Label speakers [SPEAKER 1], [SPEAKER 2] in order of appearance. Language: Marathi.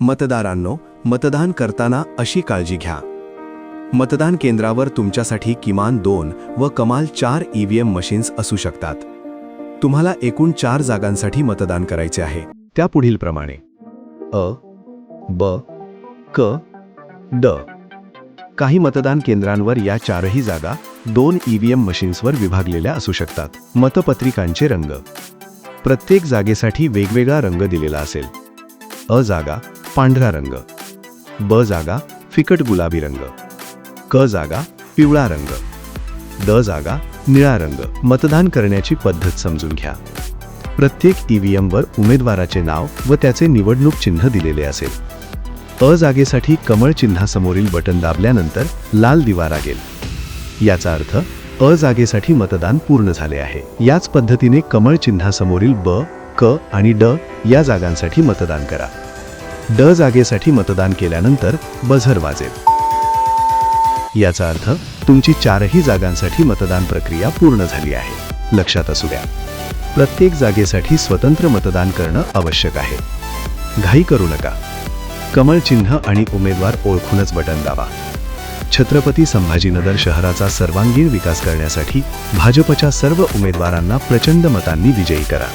[SPEAKER 1] मतदारांनो, मतदान करताना अशी काळजी घ्या. मतदान केंद्रावर तुमच्यासाठी किमान 2 व कमाल 4 EVM मशीन्स असू शकतात. तुम्हाला एकूण 4 जागांसाठी मतदान करायचे आहे. त्या पुढीलप्रमाणे: अ, ब, क, ड. काही मतदान केंद्रांवर या 4ही जागा 2 EVM मशीन्सवर विभागलेल्या असू शकतात. मतपत्रिकांचे रंग: प्रत्येक जागेसाठी वेगवेगळा रंग दिलेला असेल. अ जागा पांढरा रंग, ब जागा फिकट गुलाबी रंग, क जागा पिवळा रंग, ड जागा निळा रंग. मतदान करण्याची पद्धत समजून घ्या. प्रत्येक EVM वर उमेदवाराचे नाव व त्याचे निवडणूक चिन्ह दिलेले असेल. अ जागेसाठी कमळ चिन्हासमोरील बटन दाबल्यानंतर लाल दिवा लागेल. याचा अर्थ अ जागेसाठी मतदान पूर्ण झाले आहे. याच पद्धतीने कमळ चिन्हासमोरील ब, क आणि ड या जागांसाठी मतदान करा. ड जागेसाठी मतदान केल्यानंतर बझर वाजेल. याचा अर्थ तुमची 4ही जागांसाठी मतदान प्रक्रिया पूर्ण झाली आहे. लक्षात असू द्या, प्रत्येक जागेसाठी स्वतंत्र मतदान करणं आवश्यक आहे. घाई करू नका. कमळ चिन्ह आणि उमेदवार ओळखूनच बटन दाबा. छत्रपती संभाजीनगर शहराचा सर्वांगीण विकास करण्यासाठी भाजपच्या सर्व उमेदवारांना प्रचंड मतांनी विजयी करा.